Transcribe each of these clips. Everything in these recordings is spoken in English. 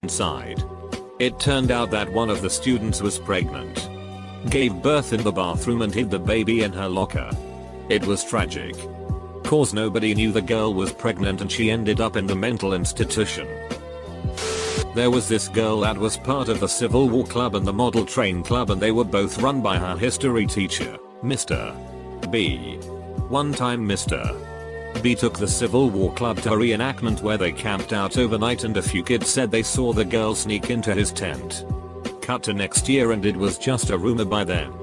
inside. It turned out that one of the students was pregnant. Gave birth in the bathroom and hid the baby in her locker. It was tragic. Cause nobody knew the girl was pregnant and she ended up in the mental institution. There was this girl that was part of the Civil War Club and the Model Train Club, and they were both run by her history teacher, Mr. B. One time Mr. B took the Civil War Club to a reenactment where they camped out overnight, and a few kids said they saw the girl sneak into his tent. Cut to next year and it was just a rumor by them.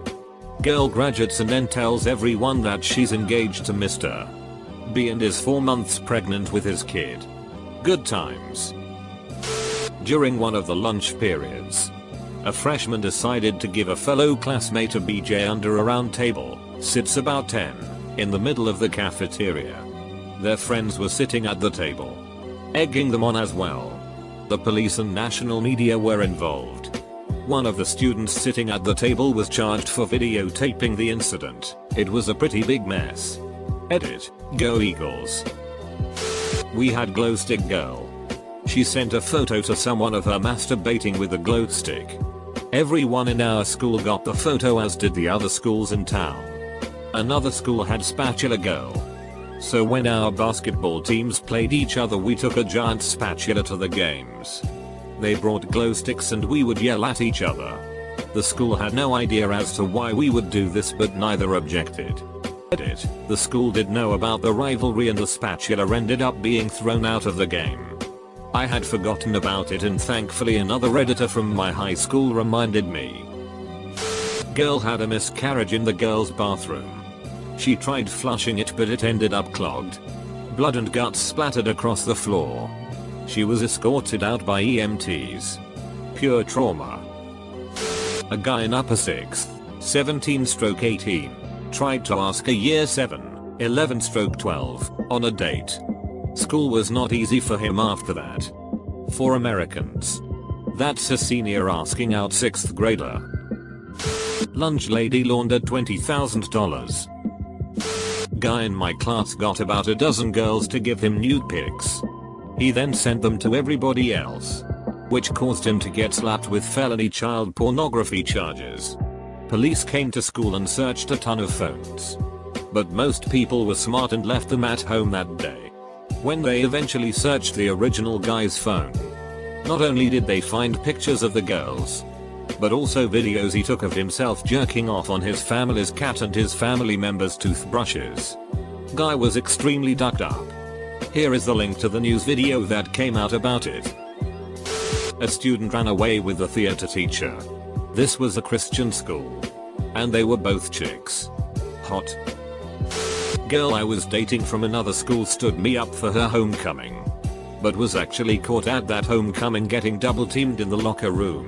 Girl graduates and then tells everyone that she's engaged to Mr. B and is 4 months pregnant with his kid. Good times. During one of the lunch periods, a freshman decided to give a fellow classmate a BJ under a round table, sits about 10, in the middle of the cafeteria. Their friends were sitting at the table, egging them on as well. The police and national media were involved. One of the students sitting at the table was charged for videotaping the incident. It was a pretty big mess. Edit, go Eagles. We had glow stick girl. She sent a photo to someone of her masturbating with a glow stick. Everyone in our school got the photo, as did the other schools in town. Another school had spatula girl. So when our basketball teams played each other, we took a giant spatula to the games. They brought glow sticks and we would yell at each other. The school had no idea as to why we would do this, but neither objected. Edit, the school did know about the rivalry and the spatula ended up being thrown out of the game. I had forgotten about it and thankfully another Redditor from my high school reminded me. Girl had a miscarriage in the girls' bathroom. She tried flushing it but it ended up clogged. Blood and guts splattered across the floor. She was escorted out by EMTs. Pure trauma. A guy in upper 6th, 17/18, tried to ask a year 7, 11/12, on a date. School was not easy for him after that. For Americans, that's a senior asking out 6th grader. Lunch lady laundered $20,000. Guy in my class got about a dozen girls to give him nude pics. He then sent them to everybody else, which caused him to get slapped with felony child pornography charges. Police came to school and searched a ton of phones. But most people were smart and left them at home that day. When they eventually searched the original guy's phone, not only did they find pictures of the girls, but also videos he took of himself jerking off on his family's cat and his family members' toothbrushes. Guy was extremely ducked up. Here is the link to the news video that came out about it. A student ran away with the theater teacher. This was a Christian school. And they were both chicks. Hot. Girl I was dating from another school stood me up for her homecoming, but was actually caught at that homecoming getting double teamed in the locker room.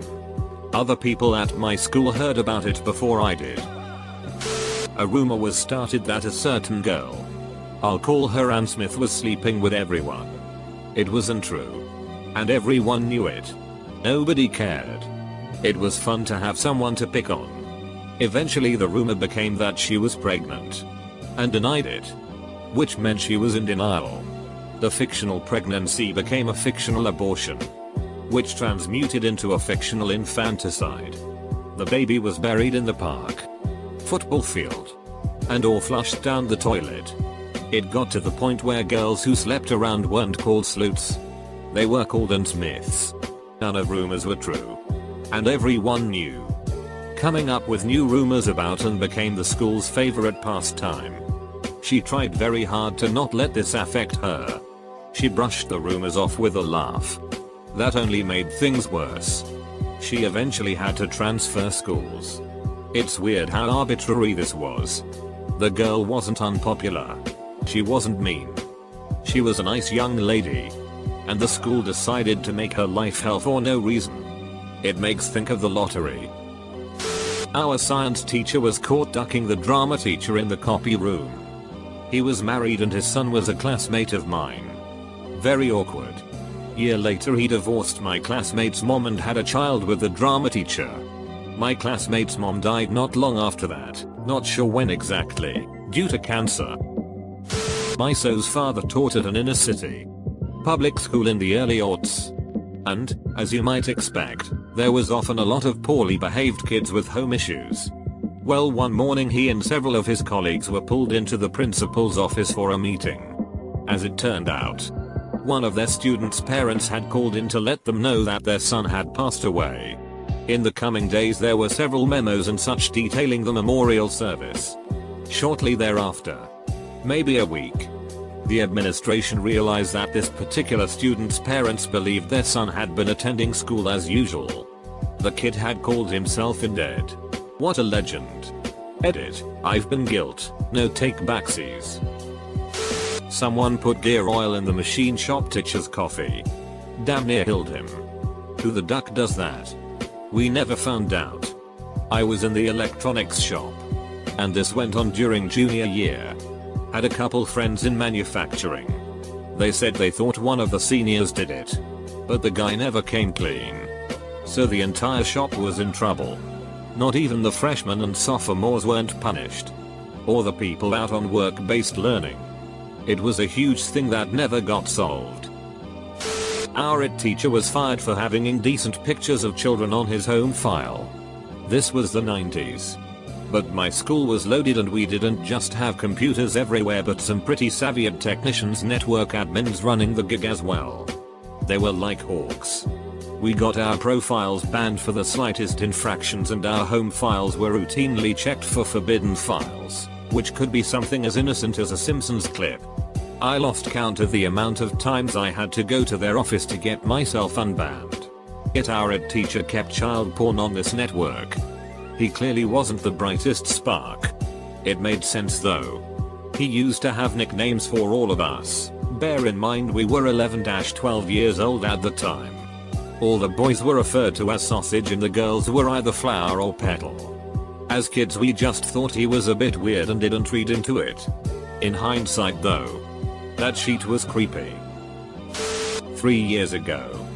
Other people at my school heard about it before I did. A rumor was started that a certain girl, I'll call her Ann Smith, was sleeping with everyone. It wasn't true. And everyone knew it. Nobody cared. It was fun to have someone to pick on. Eventually the rumor became that she was pregnant. And denied it. Which meant she was in denial. The fictional pregnancy became a fictional abortion, which transmuted into a fictional infanticide. The baby was buried in the park, football field, and or flushed down the toilet. It got to the point where girls who slept around weren't called sleuths. They were called Ann Smiths. None of rumors were true. And everyone knew. Coming up with new rumors about Ann became the school's favorite pastime. She tried very hard to not let this affect her. She brushed the rumors off with a laugh. That only made things worse. She eventually had to transfer schools. It's weird how arbitrary this was. The girl wasn't unpopular. She wasn't mean. She was a nice young lady. And the school decided to make her life hell for no reason. It makes think of the lottery. Our science teacher was caught ducking the drama teacher in the copy room. He was married and his son was a classmate of mine. Very awkward. Year later he divorced my classmate's mom and had a child with the drama teacher. My classmate's mom died not long after that, not sure when exactly, due to cancer. My so's father taught at an inner city public school in the early aughts. And, as you might expect, there was often a lot of poorly behaved kids with home issues. Well, one morning he and several of his colleagues were pulled into the principal's office for a meeting. As it turned out, one of their students' parents had called in to let them know that their son had passed away. In the coming days there were several memos and such detailing the memorial service. Shortly thereafter, maybe a week, the administration realized that this particular student's parents believed their son had been attending school as usual. The kid had called himself in dead. What a legend. Edit, I've been guilt, no take backsies. Someone put gear oil in the machine shop teacher's coffee. Damn near killed him. Who the duck does that? We never found out. I was in the electronics shop. And this went on during junior year. Had a couple friends in manufacturing. They said they thought one of the seniors did it. But the guy never came clean. So the entire shop was in trouble. Not even the freshmen and sophomores weren't punished. Or the people out on work-based learning. It was a huge thing that never got solved. Our ed teacher was fired for having indecent pictures of children on his home file. This was the 90s. But my school was loaded and we didn't just have computers everywhere but some pretty savvy ed technicians, network admins running the gig as well. They were like hawks. We got our profiles banned for the slightest infractions and our home files were routinely checked for forbidden files, which could be something as innocent as a Simpsons clip. I lost count of the amount of times I had to go to their office to get myself unbanned. Yet our ed teacher kept child porn on this network. He clearly wasn't the brightest spark. It made sense though. He used to have nicknames for all of us. Bear in mind we were 11-12 years old at the time. All the boys were referred to as sausage and the girls were either flower or petal. As kids we just thought he was a bit weird and didn't read into it. In hindsight though, that sheet was creepy. 3 years ago,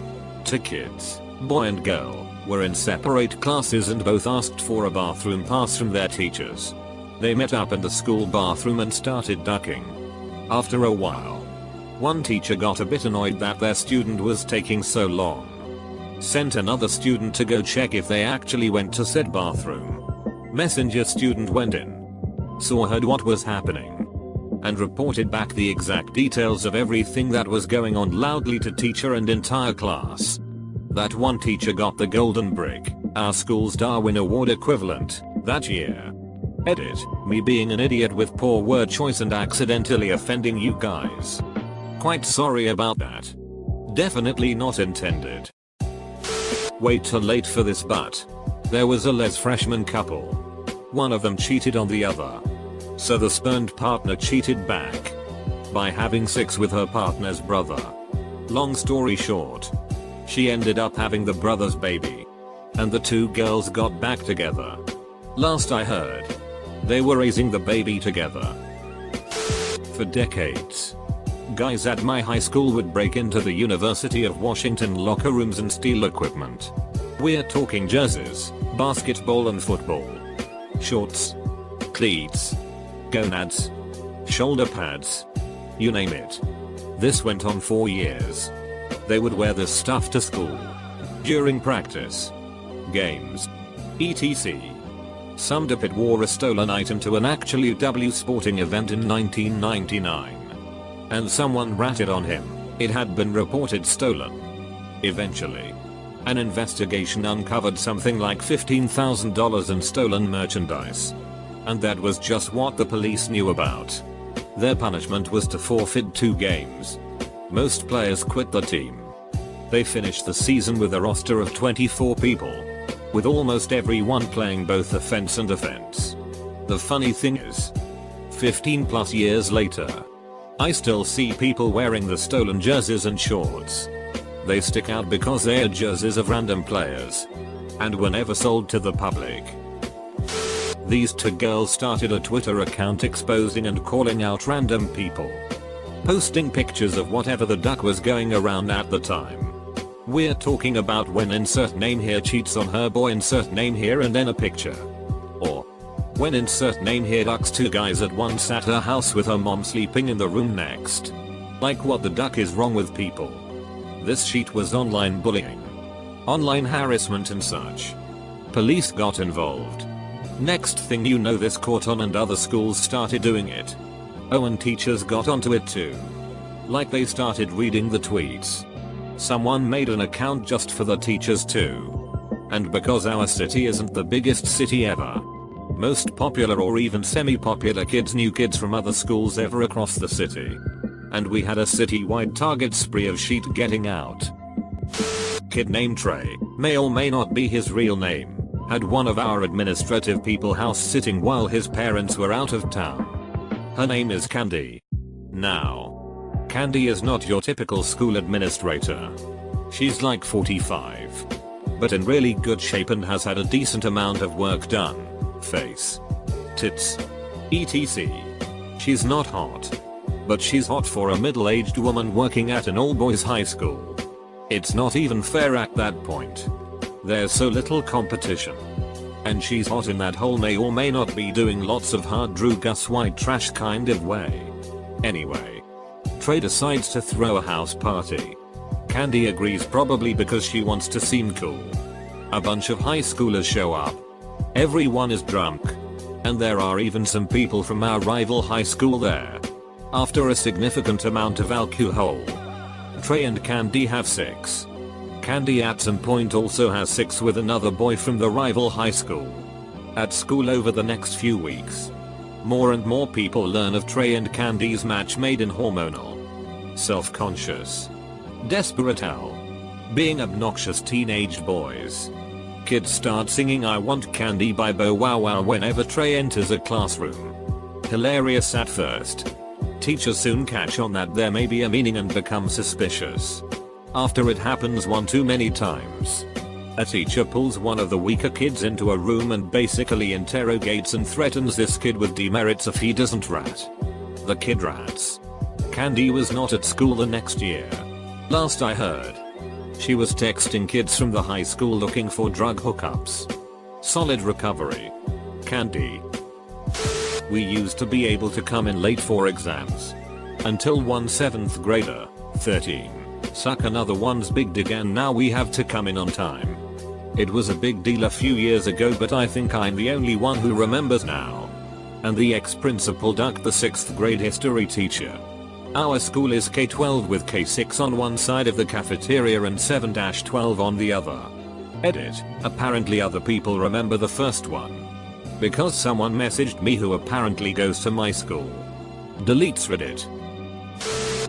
2 kids, boy and girl, were in separate classes and both asked for a bathroom pass from their teachers. They met up in the school bathroom and started ducking. After a while, one teacher got a bit annoyed that their student was taking so long. Sent another student to go check if they actually went to said bathroom. Messenger student went in, heard what was happening, and reported back the exact details of everything that was going on loudly to teacher and entire class. That one teacher got the Golden Brick, our school's Darwin Award equivalent, that year. Edit, me being an idiot with poor word choice and accidentally offending you guys. Quite sorry about that. Definitely not intended. Way too late for this, but there was a les freshman couple. One of them cheated on the other. So the spurned partner cheated back by having sex with her partner's brother. Long story short, she ended up having the brother's baby. And the 2 girls got back together. Last I heard, they were raising the baby together. For decades, guys at my high school would break into the University of Washington locker rooms and steal equipment. We're talking jerseys, basketball and football, shorts, cleats, gonads, shoulder pads, you name it. This went on for years. They would wear this stuff to school, during practice, games, etc. Some dipit wore a stolen item to an actual UW sporting event in 1999. And someone ratted on him. It had been reported stolen. Eventually, an investigation uncovered something like $15,000 in stolen merchandise. And that was just what the police knew about. Their punishment was to forfeit 2 games. Most players quit the team. They finished the season with a roster of 24 people, with almost everyone playing both offense and defense. The funny thing is, 15 plus years later, I still see people wearing the stolen jerseys and shorts. They stick out because they are jerseys of random players, and were never sold to the public. These 2 girls started a Twitter account exposing and calling out random people, posting pictures of whatever the duck was going around at the time. We're talking about when insert name here cheats on her boy, insert name here, and then a picture. Or when insert name here ducks 2 guys at once at her house with her mom sleeping in the room next. Like, what the duck is wrong with people? This sheet was online bullying, online harassment and such. Police got involved. Next thing you know, this caught on and other schools started doing it. Oh, and teachers got onto it too. Like they started reading the tweets. Someone made an account just for the teachers too. And because our city isn't the biggest city ever, most popular or even semi-popular kids knew kids from other schools ever across the city. And we had a city-wide target spree of sheet getting out. Kid named Trey, may or may not be his real name, had one of our administrative people house sitting while his parents were out of town. Her name is Candy. Now, Candy is not your typical school administrator. She's like 45. But in really good shape and has had a decent amount of work done. Face. Tits. etc. She's not hot. But she's hot for a middle-aged woman working at an all-boys high school. It's not even fair at that point. There's so little competition. And she's hot in that whole may or may not be doing lots of hard drew Gus white trash kind of way. Anyway. Trey decides to throw a house party. Candy agrees, probably because she wants to seem cool. A bunch of high schoolers show up. Everyone is drunk. And there are even some people from our rival high school there. After a significant amount of alcohol, Trey and Candy have sex. Candy at some point also has sex with another boy from the rival high school. At school over the next few weeks, more and more people learn of Trey and Candy's match made in hormonal, self-conscious, desperate hell, being obnoxious teenage boys. Kids start singing "I Want Candy" by Bow Wow Wow whenever Trey enters a classroom. Hilarious at first. Teachers soon catch on that there may be a meaning and become suspicious. After it happens one too many times, a teacher pulls one of the weaker kids into a room and basically interrogates and threatens this kid with demerits if he doesn't rat. The kid rats. Candy was not at school the next year. Last I heard, she was texting kids from the high school looking for drug hookups. Solid recovery. Candy. We used to be able to come in late for exams. Until one 7th grader, 13, suck another one's big dick, and now we have to come in on time. It was a big deal a few years ago, but I think I'm the only one who remembers now. And the ex-principal ducked the 6th grade history teacher. Our school is K-12 with K-6 on one side of the cafeteria and 7-12 on the other. Edit. Apparently other people remember the first one. Because someone messaged me who apparently goes to my school. Deletes Reddit.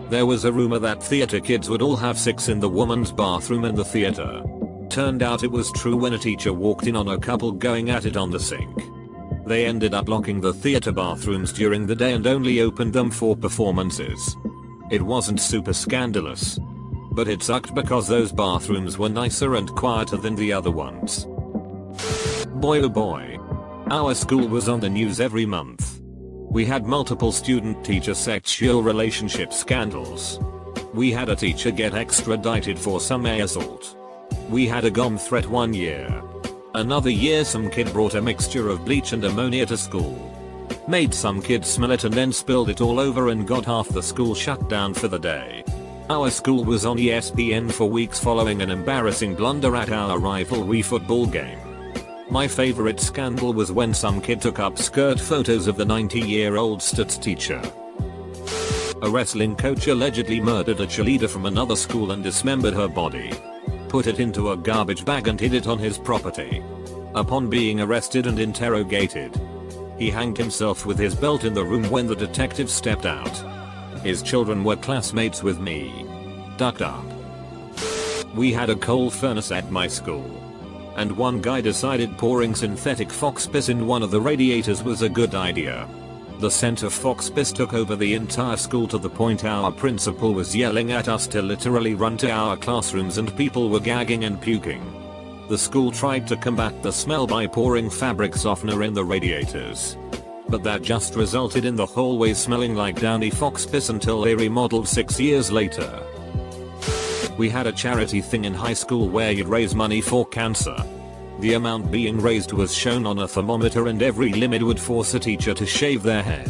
There was a rumor that theater kids would all have sex in the woman's bathroom in the theater. Turned out it was true when a teacher walked in on a couple going at it on the sink. They ended up locking the theater bathrooms during the day and only opened them for performances. It wasn't super scandalous, but it sucked because those bathrooms were nicer and quieter than the other ones. Boy oh boy. Our school was on the news every month. We had multiple student-teacher sexual relationship scandals. We had a teacher get extradited for some assault. We had a bomb threat one year. Another year some kid brought a mixture of bleach and ammonia to school. Made some kids smell it and then spilled it all over and got half the school shut down for the day. Our school was on ESPN for weeks following an embarrassing blunder at our rivalry football game. My favorite scandal was when some kid took up skirt photos of the 90-year-old stats teacher. A wrestling coach allegedly murdered a cheerleader from another school and dismembered her body. Put it into a garbage bag and hid it on his property. Upon being arrested and interrogated, he hanged himself with his belt in the room when the detective stepped out. His children were classmates with me. Ducked up. We had a coal furnace at my school. And one guy decided pouring synthetic fox piss in one of the radiators was a good idea. The scent of fox piss took over the entire school to the point our principal was yelling at us to literally run to our classrooms and people were gagging and puking. The school tried to combat the smell by pouring fabric softener in the radiators. But that just resulted in the hallways smelling like downy fox piss until they remodeled 6 years later. We had a charity thing in high school where you'd raise money for cancer. The amount being raised was shown on a thermometer and every limit would force a teacher to shave their head.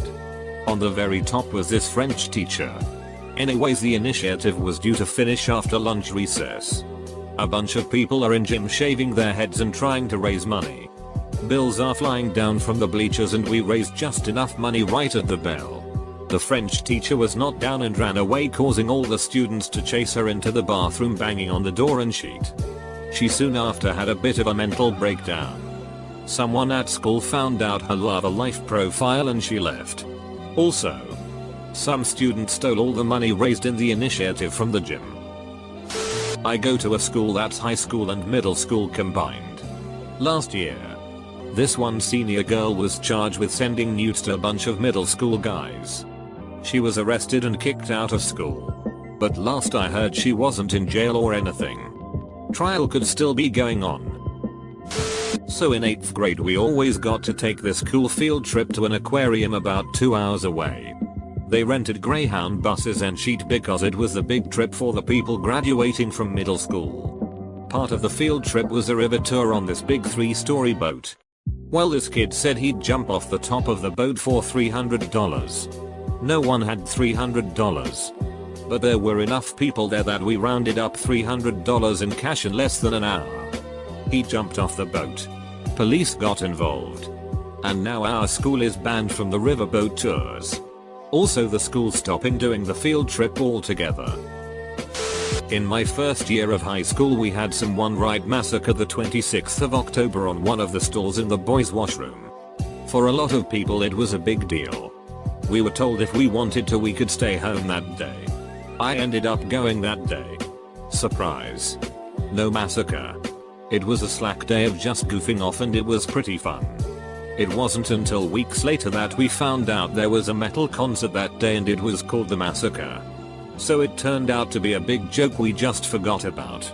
On the very top was this French teacher. Anyways, the initiative was due to finish after lunch recess. A bunch of people are in gym shaving their heads and trying to raise money. Bills are flying down from the bleachers and we raised just enough money right at the bell. The French teacher was knocked down and ran away, causing all the students to chase her into the bathroom, banging on the door and sheet. She soon after had a bit of a mental breakdown. Someone at school found out her love life profile and she left. Also, some student stole all the money raised in the initiative from the gym. I go to a school that's high school and middle school combined. Last year, this one senior girl was charged with sending nudes to a bunch of middle school guys. She was arrested and kicked out of school. But last I heard she wasn't in jail or anything. Trial could still be going on. So in 8th grade we always got to take this cool field trip to an aquarium about 2 hours away. They rented Greyhound buses and sheet because it was the big trip for the people graduating from middle school. Part of the field trip was a river tour on this big 3-story boat. Well, this kid said he'd jump off the top of the boat for $300. No one had $300. But there were enough people there that we rounded up $300 in cash in less than an hour. He jumped off the boat. Police got involved. And now our school is banned from the riverboat tours. Also, the school's stopping doing the field trip altogether. In my first year of high school we had some one-ride massacre the 26th of October on one of the stalls in the boys' washroom. For a lot of people it was a big deal. We were told if we wanted to we could stay home that day. I ended up going that day. Surprise. No massacre. It was a slack day of just goofing off and it was pretty fun. It wasn't until weeks later that we found out there was a metal concert that day and it was called the Massacre. So it turned out to be a big joke we just forgot about.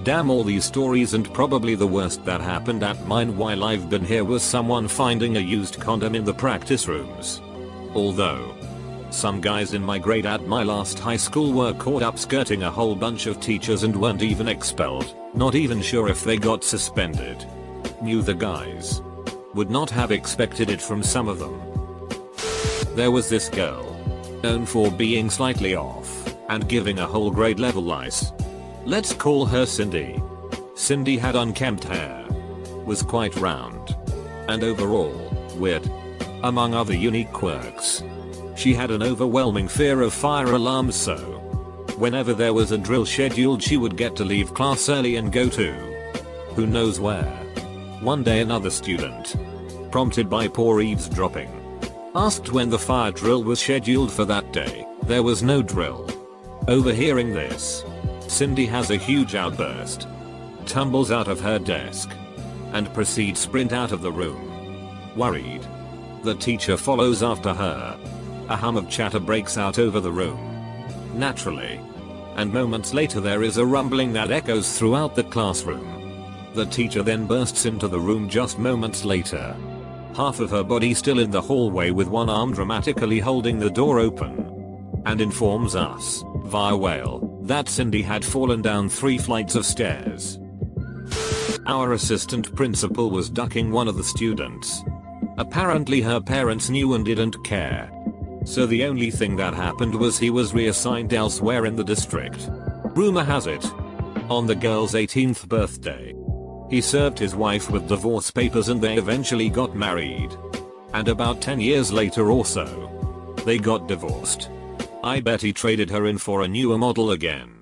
Damn, all these stories, and probably the worst that happened at mine while I've been here was someone finding a used condom in the practice rooms. Although, some guys in my grade at my last high school were caught up skirting a whole bunch of teachers and weren't even expelled, not even sure if they got suspended. Knew the guys. Would not have expected it from some of them. There was this girl, known for being slightly off and giving a whole grade level lice. Let's call her Cindy. Cindy had unkempt hair, was quite round, and overall, weird. Among other unique quirks, she had an overwhelming fear of fire alarms, so whenever there was a drill scheduled she would get to leave class early and go to who knows where. One day another student, prompted by poor eavesdropping, asked when the fire drill was scheduled for that day. There was no drill. Overhearing this, Cindy has a huge outburst, tumbles out of her desk, and proceeds sprint out of the room. Worried, the teacher follows after her. A hum of chatter breaks out over the room. Naturally. And moments later there is a rumbling that echoes throughout the classroom. The teacher then bursts into the room just moments later. Half of her body still in the hallway with one arm dramatically holding the door open. And informs us, via wail, that Cindy had fallen down 3 flights of stairs. Our assistant principal was ducking one of the students. Apparently her parents knew and didn't care. So the only thing that happened was he was reassigned elsewhere in the district. Rumor has it, on the girl's 18th birthday, he served his wife with divorce papers and they eventually got married. And about 10 years later or so, they got divorced. I bet he traded her in for a newer model again.